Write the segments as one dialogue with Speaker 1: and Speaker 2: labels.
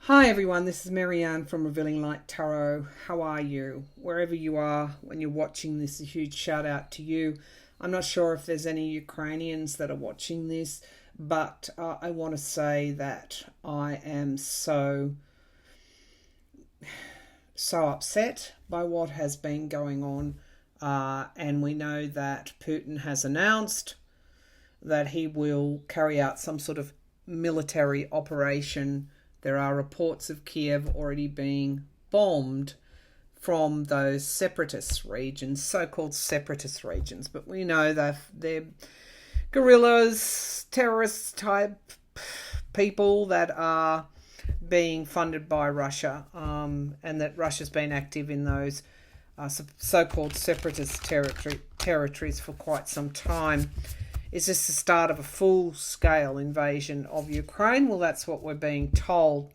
Speaker 1: Hi everyone, this is Marianne from Revealing Light Tarot. How are you? Wherever you are when you're watching this, a huge shout out to you. I'm not sure if there's any Ukrainians that are watching this, but I want to say that I am so upset by what has been going on. And we know that Putin has announced that he will carry out some sort of military operation. There are reports of Kiev already being bombed from those separatist regions, so-called separatist regions. But we know that they're guerrillas, terrorist type people that are being funded by Russia, and that Russia's been active in those so-called separatist territories for quite some time. Is this the start of a full-scale invasion of Ukraine? Well, that's what we're being told.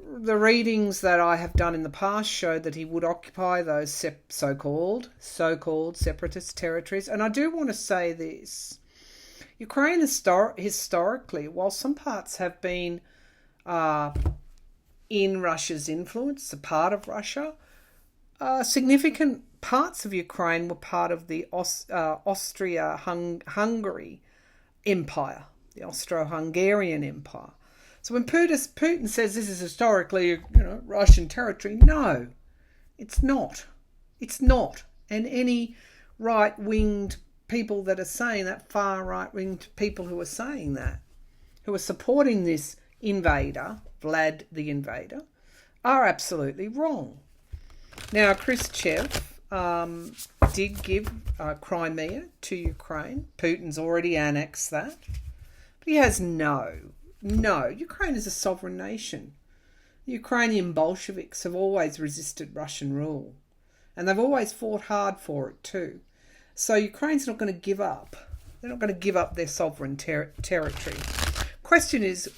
Speaker 1: The readings that I have done in the past showed that he would occupy those so-called separatist territories. And I do want to say this. Ukraine historically, while some parts have been in Russia's influence, a part of Russia, significant parts of Ukraine were part of the Austria-Hungary Empire, the Austro-Hungarian Empire. So when Putin says this is historically, Russian territory, no, it's not. It's not. And any right-winged people that are saying that, far right-winged people who are saying that, who are supporting this invader, Vlad the invader, are absolutely wrong. Now, Khrushchev did give Crimea to Ukraine. Putin's already annexed that. But he has no. Ukraine is a sovereign nation. The Ukrainian Bolsheviks have always resisted Russian rule. And they've always fought hard for it too. So Ukraine's not going to give up. They're not going to give up their sovereign territory. Question is,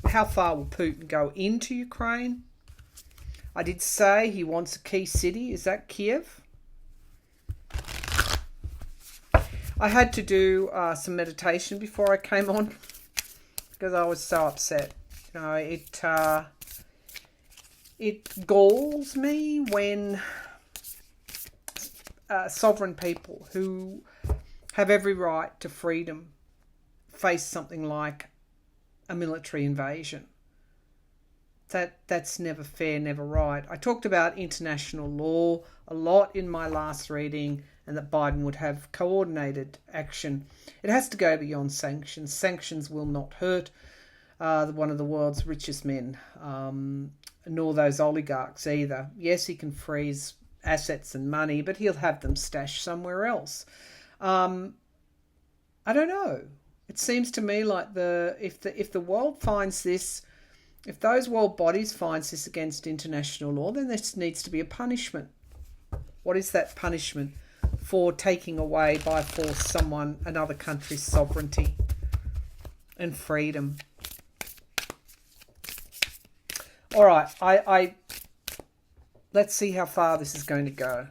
Speaker 1: how far will Putin go into Ukraine? I did say he wants a key city. Is that Kiev? I had to do some meditation before I came on because I was so upset. It galls me when sovereign people who have every right to freedom face something like a military invasion. That's never fair, never right. I talked about international law a lot in my last reading, and that Biden would have coordinated action. It has to go beyond sanctions. Sanctions will not hurt one of the world's richest men, nor those oligarchs either. Yes, he can freeze assets and money, but he'll have them stashed somewhere else. I don't know. It seems to me like if the world finds this. If those world bodies finds this against international law, then there needs to be a punishment. What is that punishment? For taking away by force another country's sovereignty and freedom. All right, let's see how far this is going to go.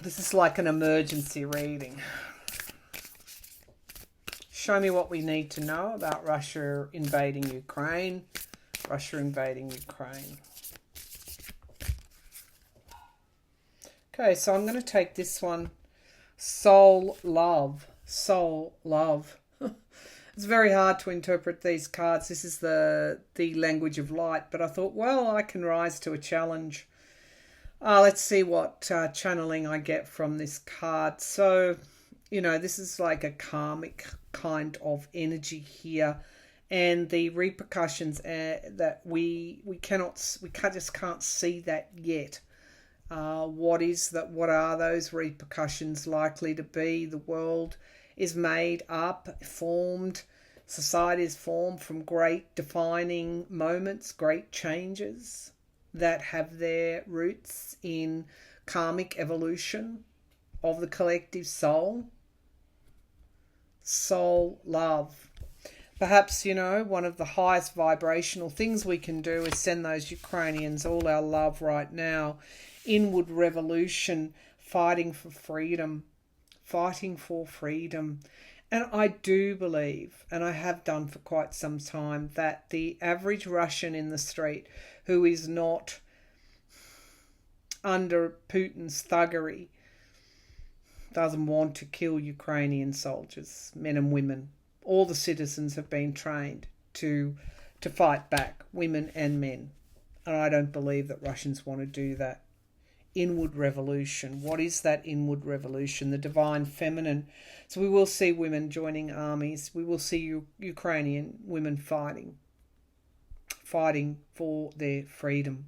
Speaker 1: This is like an emergency reading. Show me what we need to know about Russia invading Ukraine. Okay, so I'm going to take this one. Soul love. It's very hard to interpret these cards. This is the language of light, but I thought, well, I can rise to a challenge. Let's see what channeling I get from this card. So, this is like a karmic kind of energy here, and the repercussions that we just can't see that yet. What are those repercussions likely to be? The world is made up, formed, society is formed from great defining moments, great changes that have their roots in karmic evolution of the collective soul. Soul love. Perhaps, one of the highest vibrational things we can do is send those Ukrainians all our love right now. Inward revolution, fighting for freedom. And I do believe, and I have done for quite some time, that the average Russian in the street who is not under Putin's thuggery doesn't want to kill Ukrainian soldiers, men and women. All the citizens have been trained to fight back, women and men. And I don't believe that Russians want to do that. Inward revolution. What is that inward revolution? The divine feminine. So we will see women joining armies. We will see Ukrainian women fighting for their freedom.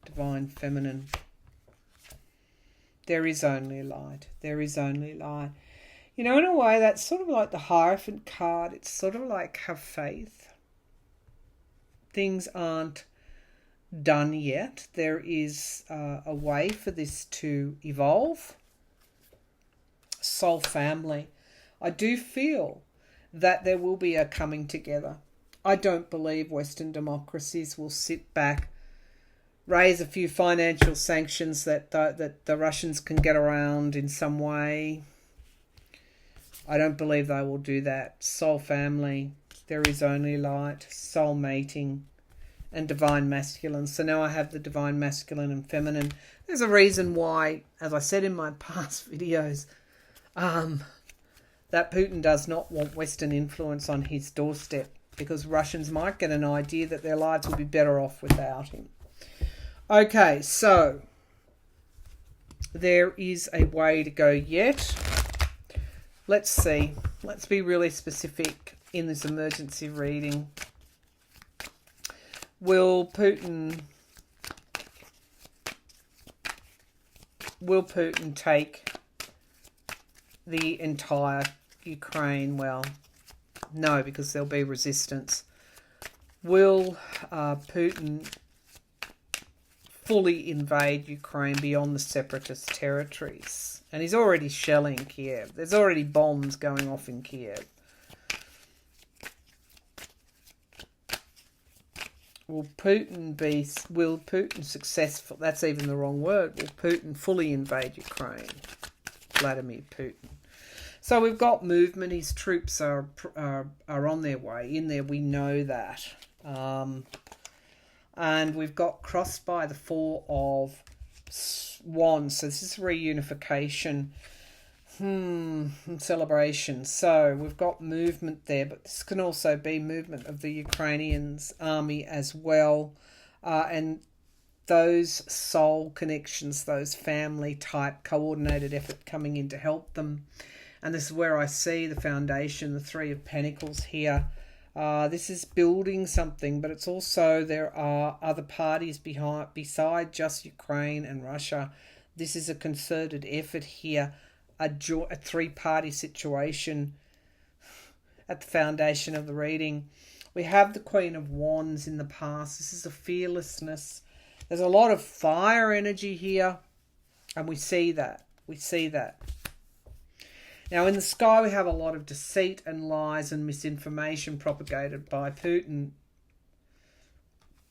Speaker 1: Divine feminine. There is only light. There is only light. You know, in a way, that's sort of like the Hierophant card. It's sort of like have faith. Things aren't done yet. There is a way for this to evolve. Soul family. I do feel that there will be a coming together. I don't believe Western democracies will sit back, raise a few financial sanctions that the Russians can get around in some way. I don't believe they will do that. Soul family. There is only light. Soul mating. And divine masculine. So now I have the divine masculine and feminine. There's a reason why, as I said in my past videos, that Putin does not want Western influence on his doorstep, because Russians might get an idea that their lives will be better off without him. Okay, so there is a way to go yet. Let's see. Let's be really specific in this emergency reading. Will Putin take the entire Ukraine? Well, no, because there'll be resistance. Will Putin fully invade Ukraine beyond the separatist territories? And he's already shelling Kiev. There's already bombs going off in Kiev. Will Putin successful? That's even the wrong word. Will Putin fully invade Ukraine? Vladimir Putin. So we've got movement. His troops are on their way in there. We know that. And we've got crossed by the Four of Wands. So this is reunification. Celebration. So we've got movement there, but this can also be movement of the Ukrainians' army as well. And those soul connections, those family type coordinated effort coming in to help them. And this is where I see the foundation, the Three of Pentacles here. This is building something, but it's also there are other parties beside just Ukraine and Russia. This is a concerted effort here. A three-party situation at the foundation of the reading. We have the Queen of Wands in the past. This is a fearlessness. There's a lot of fire energy here, and we see that. We see that. Now, in the sky, we have a lot of deceit and lies and misinformation propagated by Putin.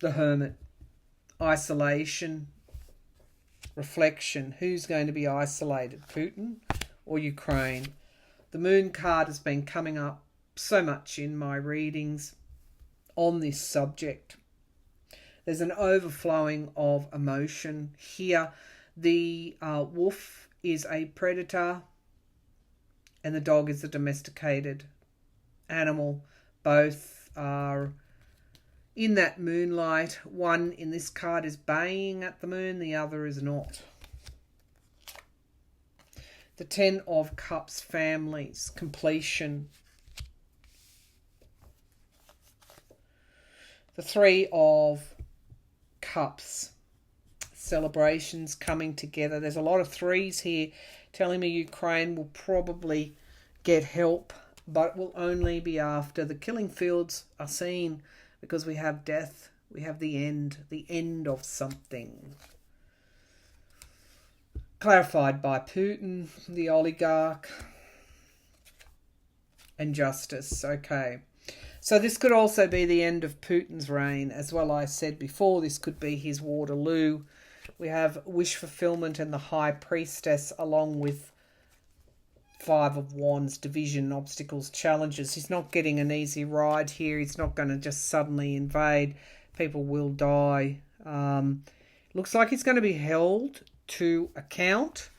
Speaker 1: The Hermit. Isolation. Reflection. Who's going to be isolated? Putin or Ukraine? The Moon card has been coming up so much in my readings on this subject. There's an overflowing of emotion here. The wolf is a predator and the dog is a domesticated animal. Both are in that moonlight. One in this card is baying at the moon, the other is not. The Ten of Cups, families, completion. The Three of Cups, celebrations coming together. There's a lot of threes here telling me Ukraine will probably get help, but it will only be after the killing fields are seen, because we have death, we have the end of something. Clarified by Putin, the oligarch, and justice. Okay. So this could also be the end of Putin's reign. As well, I said before, this could be his Waterloo. We have wish fulfillment and the High Priestess, along with Five of Wands, division, obstacles, challenges. He's not getting an easy ride here. He's not going to just suddenly invade. People will die. Looks like he's going to be held to account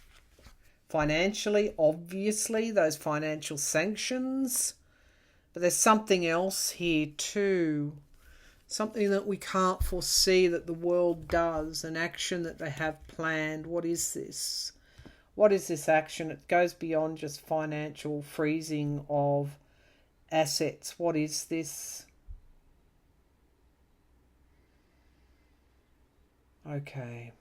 Speaker 1: financially, obviously, those financial sanctions. But there's something else here too. Something that we can't foresee that the world does. An action that they have planned. What is this? What is this action? It goes beyond just financial freezing of assets. What is this? Okay.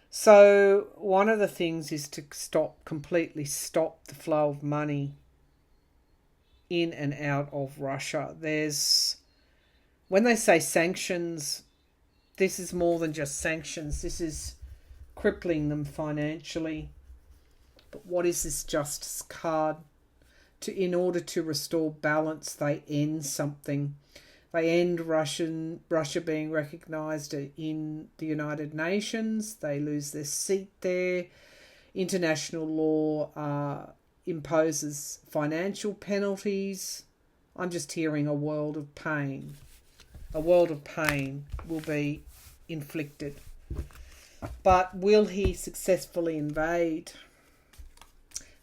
Speaker 1: So one of the things is to completely stop the flow of money in and out of Russia. When they say sanctions, this is more than just sanctions. This is crippling them financially. But what is this Justice card? In order to restore balance, they end something. They end Russia being recognised in the United Nations. They lose their seat there. International law imposes financial penalties. I'm just hearing a world of pain. A world of pain will be inflicted. But will he successfully invade?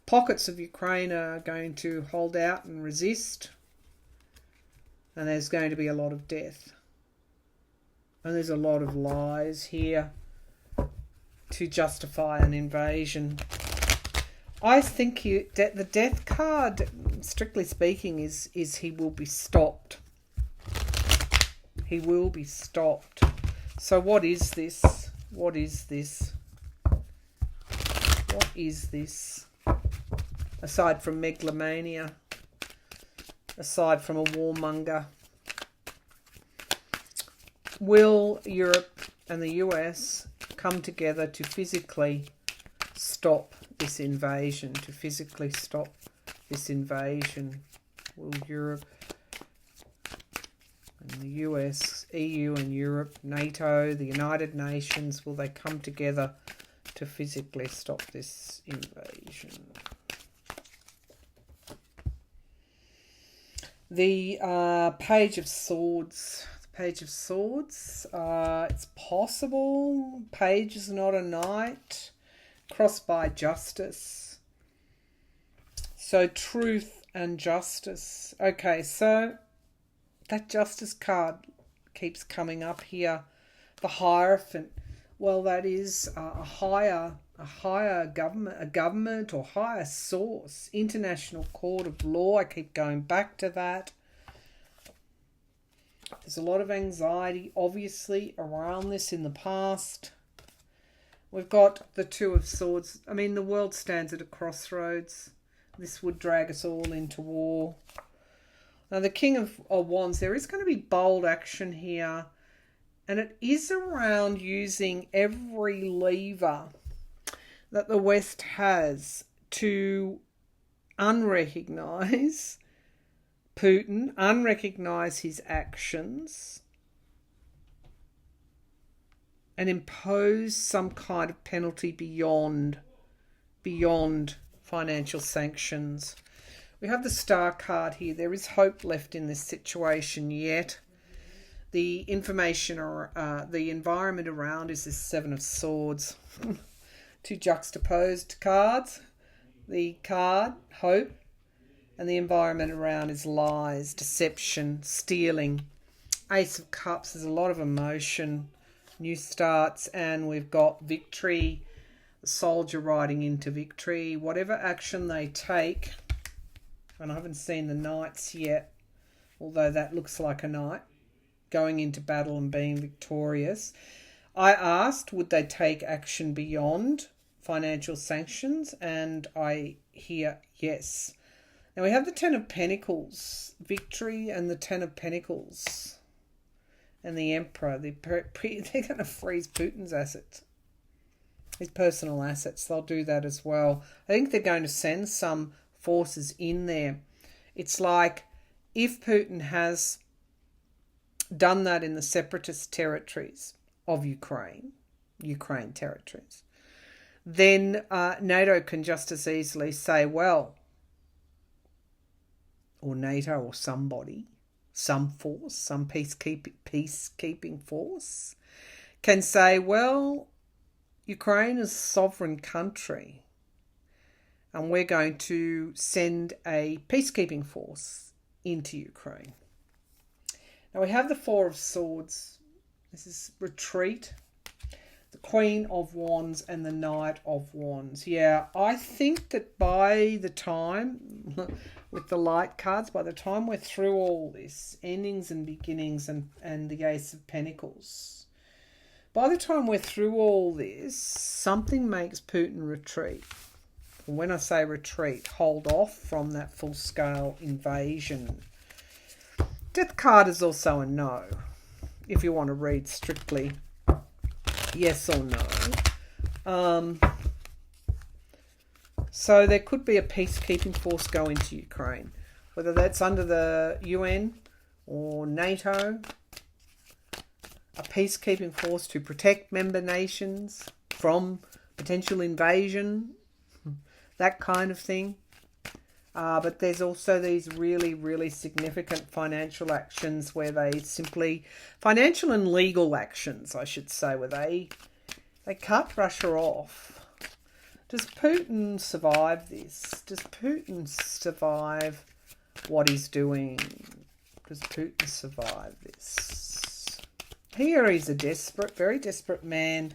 Speaker 1: Pockets of Ukraine are going to hold out and resist. And there's going to be a lot of death. And there's a lot of lies here to justify an invasion. I think the death card, strictly speaking, is he will be stopped. He will be stopped. So what is this? What is this? What is this? Aside from megalomania, aside from a warmonger, will Europe and the US come together to physically stop this invasion? To physically stop this invasion? Will Europe and the US, EU and Europe, NATO, the United Nations, will they come together to physically stop this invasion? The Page of Swords. The Page of Swords. It's possible. Page is not a knight. Crossed by justice. So truth and justice. Okay, so that justice card keeps coming up here. The Hierophant. Well, that is a higher government, a government or higher source. International Court of Law. I keep going back to that. There's a lot of anxiety, obviously, around this in the past. We've got the Two of Swords. I mean, the world stands at a crossroads. This would drag us all into war. Now, the King of Wands, there is going to be bold action here. And it is around using every lever that the West has to unrecognise Putin, unrecognise his actions, and impose some kind of penalty beyond financial sanctions. We have the Star card here. There is hope left in this situation yet. The information or the environment around is this Seven of Swords. Two juxtaposed cards. The card, hope, and the environment around is lies, deception, stealing. Ace of Cups, there's a lot of emotion, new starts, and we've got victory, the soldier riding into victory. Whatever action they take, and I haven't seen the knights yet, although that looks like a knight, going into battle and being victorious. I asked, would they take action beyond financial sanctions? And I hear yes. Now we have the Ten of Pentacles, victory, and the Ten of Pentacles. And the Emperor. They're going to freeze Putin's assets. His personal assets. They'll do that as well. I think they're going to send some forces in there. It's like if Putin has done that in the separatist territories of Ukraine territories, then NATO can just as easily say, well, or NATO or somebody, some force, some peacekeeping force, can say, well, Ukraine is a sovereign country and we're going to send a peacekeeping force into Ukraine. Now we have the Four of Swords. This is retreat. The Queen of Wands and the Knight of Wands. Yeah, I think that by the time, with the light cards, by the time we're through all this, endings and beginnings and the Ace of Pentacles, by the time we're through all this, something makes Putin retreat. And when I say retreat, hold off from that full-scale invasion. Death card is also a no, if you want to read strictly yes or no. So there could be a peacekeeping force go into Ukraine, whether that's under the UN or NATO, a peacekeeping force to protect member nations from potential invasion, that kind of thing. But there's also these really, really significant financial actions where they simply, financial and legal actions, I should say, where they cut Russia off. Does Putin survive this? Does Putin survive what he's doing? Does Putin survive this? Here he's a desperate, very desperate man.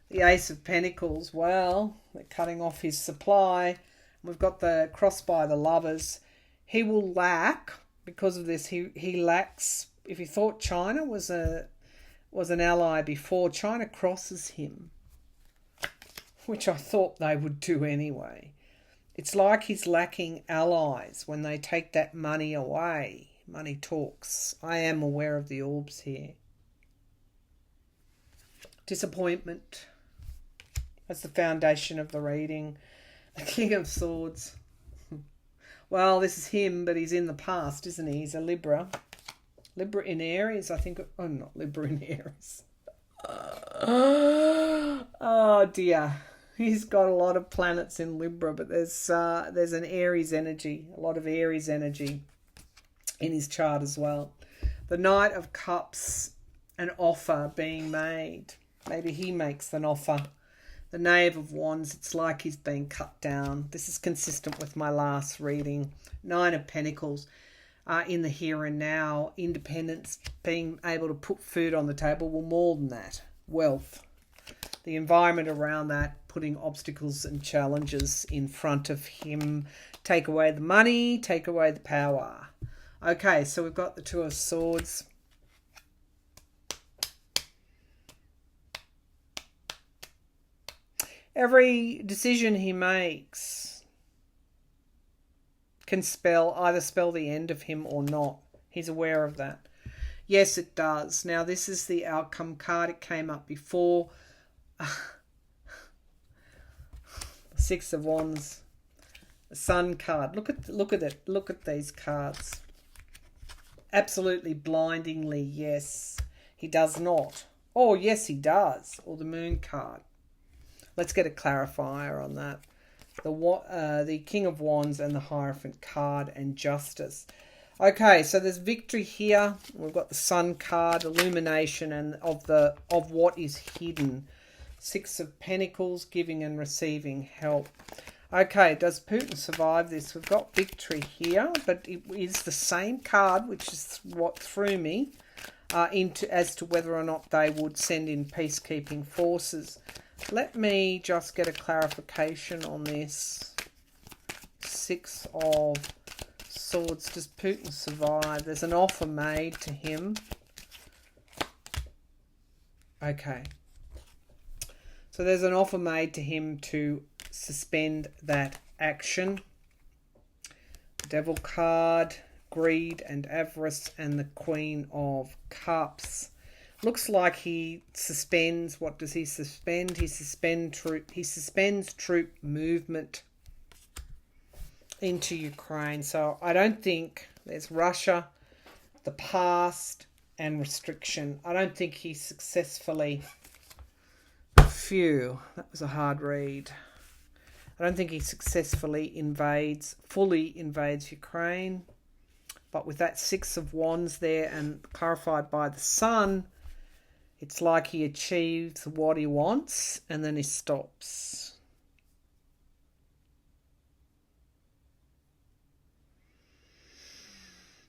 Speaker 1: The Ace of Pentacles, well, they're cutting off his supply. We've got the cross by the Lovers. He will lack, because of this, he lacks. If he thought China was an ally before, China crosses him, which I thought they would do anyway. It's like he's lacking allies when they take that money away. Money talks. I am aware of the orbs here. Disappointment. That's the foundation of the reading. The King of Swords. Well, this is him, but he's in the past, isn't he? He's a Libra. Libra in Aries, I think. Oh, not Libra in Aries. Oh, dear. He's got a lot of planets in Libra, but there's an Aries energy, a lot of Aries energy in his chart as well. The Knight of Cups, an offer being made. Maybe he makes an offer. The Knave of Wands, it's like he's been cut down. This is consistent with my last reading. Nine of Pentacles, in the here and now. Independence, being able to put food on the table. Well, more than that. Wealth. The environment around that, putting obstacles and challenges in front of him. Take away the money, take away the power. Okay, so we've got the Two of Swords. Every decision he makes can either spell the end of him or not. He's aware of that. Yes, it does. Now, this is the outcome card. It came up before. Six of Wands. The Sun card. Look at it. Look at these cards. Absolutely blindingly, yes. He does not. Oh, yes, he does. Or the Moon card. Let's get a clarifier on that. The King of Wands and the Hierophant card and Justice. Okay, so there's victory here. We've got the Sun card, illumination, and of what is hidden. Six of Pentacles, giving and receiving help. Okay, does Putin survive this? We've got victory here, but it is the same card, which is what threw me as to whether or not they would send in peacekeeping forces. Let me just get a clarification on this. Six of Swords. Does Putin survive? There's an offer made to him. Okay. So there's an offer made to him to suspend that action. Devil card, greed and avarice, and the Queen of Cups. Looks like he suspends. What does he suspend? He suspends troop movement into Ukraine. So I don't think there's Russia, the past, and restriction. I don't think he successfully Phew, that was a hard read. I don't think he successfully fully invades Ukraine. But with that Six of Wands there and clarified by the Sun, it's like he achieves what he wants and then he stops.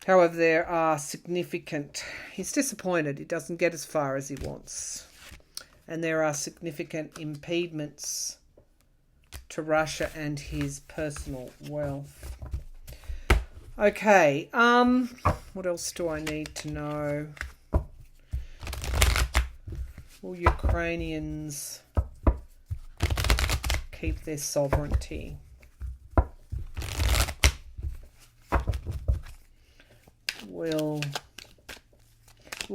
Speaker 1: However, there are significant... He's disappointed. He doesn't get as far as he wants. And there are significant impediments to Russia and his personal wealth. Okay, what else do I need to know? Will Ukrainians keep their sovereignty? Will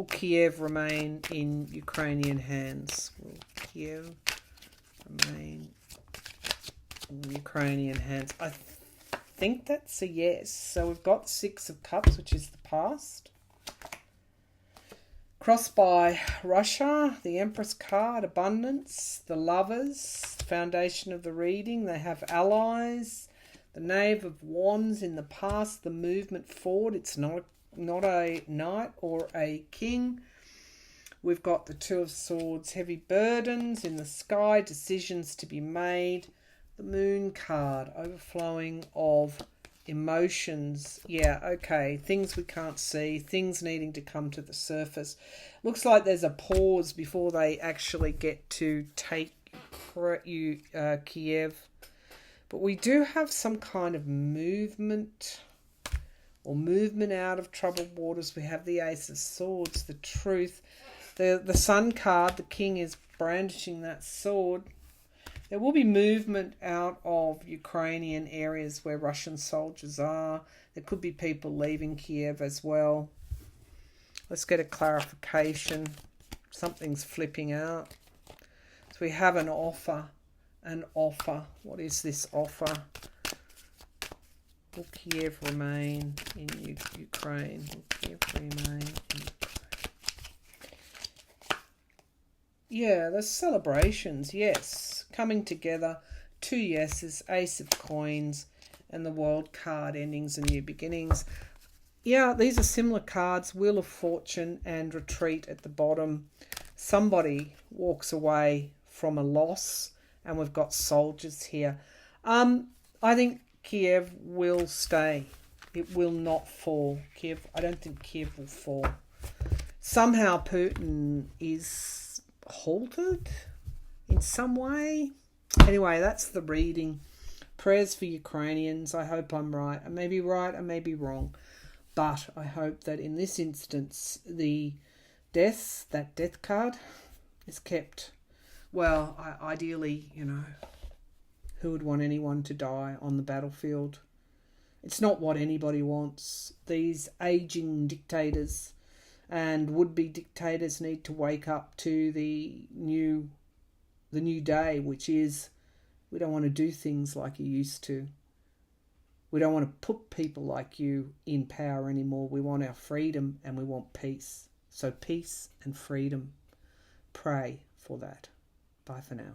Speaker 1: Kiev remain in Ukrainian hands? Will Kiev remain in Ukrainian hands? I think that's a yes. So we've got Six of Cups, which is the past. Crossed by Russia, the Empress card, abundance, the Lovers, the foundation of the reading. They have allies. The Knave of Wands in the past, the movement forward. It's not a knight or a king. We've got the Two of Swords, heavy burdens in the sky, decisions to be made. The Moon card, overflowing of emotions. Yeah, okay. Things we can't see, things needing to come to the surface. Looks like there's a pause before they actually get to take Kiev. But we do have some kind of movement or movement out of troubled waters. We have the Ace of Swords, the Truth. The Sun card, the King is brandishing that sword. There will be movement out of Ukrainian areas where Russian soldiers are. There could be people leaving Kiev as well. Let's get a clarification. Something's flipping out. So we have an offer. An offer. What is this offer? Will Kiev remain in Ukraine? Will Kiev remain in Ukraine? Yeah, there's celebrations, yes. Coming together, 2 yeses, Ace of Coins, and the World card, endings and new beginnings. Yeah, these are similar cards, Wheel of Fortune and Retreat at the bottom. Somebody walks away from a loss, and we've got soldiers here. I think Kiev will stay. It will not fall. I don't think Kiev will fall. Somehow Putin is halted in some way. Anyway, that's the reading. Prayers for Ukrainians. I hope I'm right. I may be right, I may be wrong. But I hope that in this instance, that death card is kept. Well, ideally, who would want anyone to die on the battlefield? It's not what anybody wants. These aging dictators and would-be dictators need to wake up to the new day, which is we don't want to do things like you used to. We don't want to put people like you in power anymore. We want our freedom and we want peace. So peace and freedom. Pray for that. Bye for now.